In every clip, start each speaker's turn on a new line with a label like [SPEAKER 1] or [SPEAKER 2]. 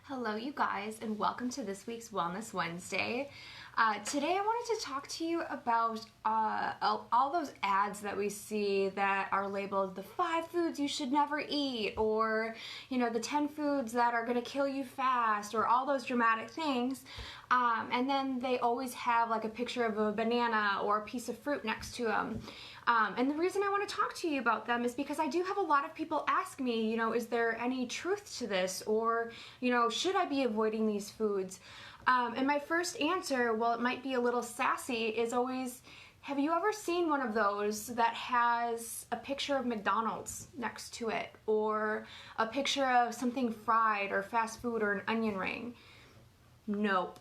[SPEAKER 1] Hello, you guys, and welcome to this week's Wellness Wednesday. Today, I wanted to talk to you about all those ads that we see that are labeled the 5 foods you should never eat, or the 10 foods that are going to kill you fast, or all those dramatic things. And then they always have like a picture of a banana or a piece of fruit next to them. And the reason I want to talk to you about them is because I do have a lot of people ask me, is there any truth to this? Or, should I be avoiding these foods? And my first answer, while it might be a little sassy, is always, have you ever seen one of those that has a picture of McDonald's next to it? Or a picture of something fried or fast food or an onion ring? Nope.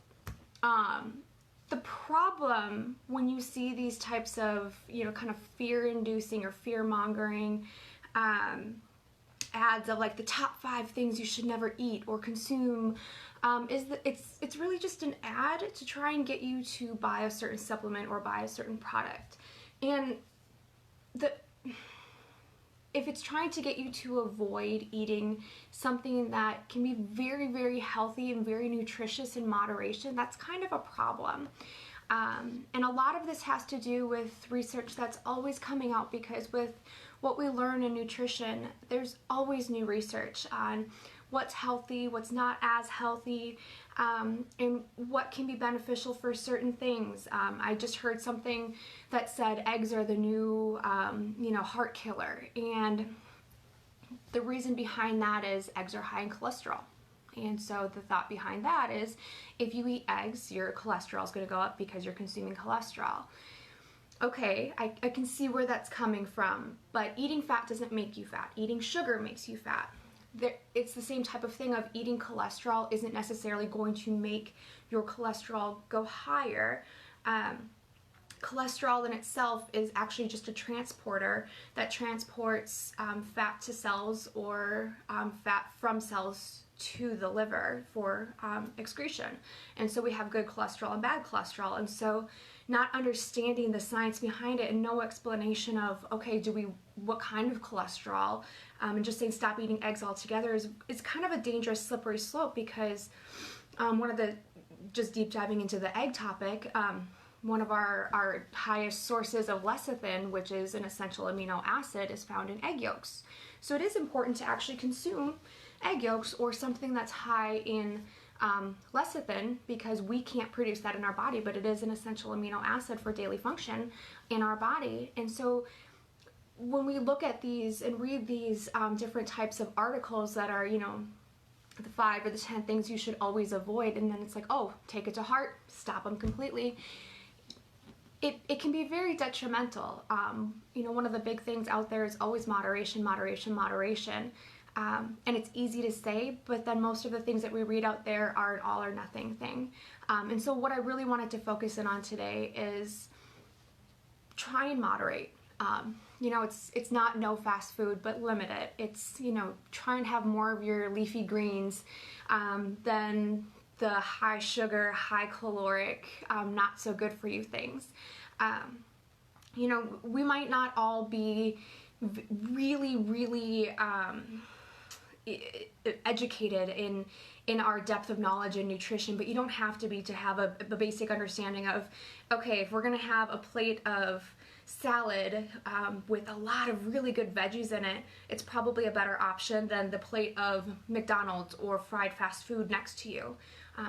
[SPEAKER 1] The problem when you see these types of, kind of fear-inducing or fear-mongering ads of like the top 5 things you should never eat or consume, is that it's really just an ad to try and get you to buy a certain supplement or buy a certain product. And if it's trying to get you to avoid eating something that can be very, very healthy and very nutritious in moderation, that's kind of a problem. And a lot of this has to do with research that's always coming out, because with what we learn in nutrition, there's always new research on what's healthy, what's not as healthy, and what can be beneficial for certain things. I just heard something that said eggs are the new, heart killer. And the reason behind that is eggs are high in cholesterol. And so the thought behind that is if you eat eggs, your cholesterol is going to go up because you're consuming cholesterol. Okay, I can see where that's coming from, but eating fat doesn't make you fat. Eating sugar makes you fat. It's the same type of thing of eating cholesterol isn't necessarily going to make your cholesterol go higher. Cholesterol in itself is actually just a transporter that transports fat to cells or fat from cells to the liver for excretion. And so we have good cholesterol and bad cholesterol. And so not understanding the science behind it and no explanation of, okay, what kind of cholesterol, and just saying stop eating eggs altogether is kind of a dangerous slippery slope, because just deep diving into the egg topic, one of our highest sources of lecithin, which is an essential amino acid, is found in egg yolks. So it is important to actually consume egg yolks or something that's high in lecithin, because we can't produce that in our body, but it is an essential amino acid for daily function in our body. And so when we look at these and read these different types of articles that are, the 5 or the 10 things you should always avoid, and then it's like, oh, take it to heart, stop them completely. It can be very detrimental. One of the big things out there is always moderation, moderation, moderation. And it's easy to say, but then most of the things that we read out there are an all or nothing thing. And so what I really wanted to focus in on today is try and moderate. It's not no fast food, but limit it. It's, try and have more of your leafy greens than the high sugar, high caloric, not so good for you things. We might not all be really, really educated in our depth of knowledge in nutrition, but you don't have to be to have a basic understanding of, okay, if we're going to have a plate of salad with a lot of really good veggies in it, it's probably a better option than the plate of McDonald's or fried fast food next to you.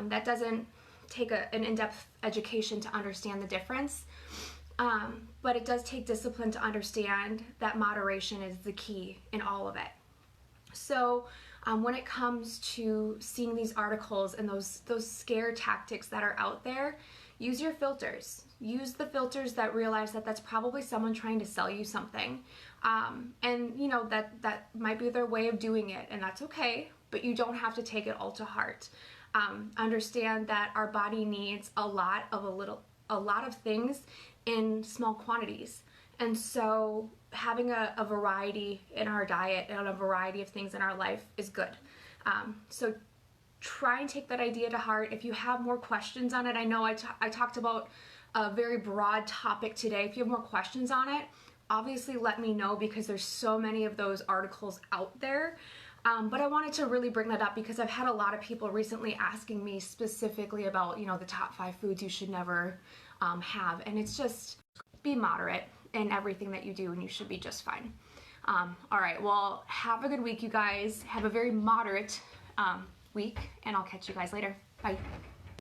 [SPEAKER 1] That doesn't take an in-depth education to understand the difference, but it does take discipline to understand that moderation is the key in all of it. So when it comes to seeing these articles and those scare tactics that are out there, use your filters. Use the filters that realize that that's probably someone trying to sell you something. And that might be their way of doing it, and that's okay, but you don't have to take it all to heart. Understand that our body needs a lot of things in small quantities. And so having a variety in our diet and a variety of things in our life is good. So try and take that idea to heart. If you have more questions on it, I know I talked about a very broad topic today. If you have more questions on it, obviously let me know, because there's so many of those articles out there. But I wanted to really bring that up because I've had a lot of people recently asking me specifically about, you know, the top 5 foods you should never have. And it's just be moderate in everything that you do and you should be just fine. All right, well, have a good week, you guys. Have a very moderate week, and I'll catch you guys later. Bye.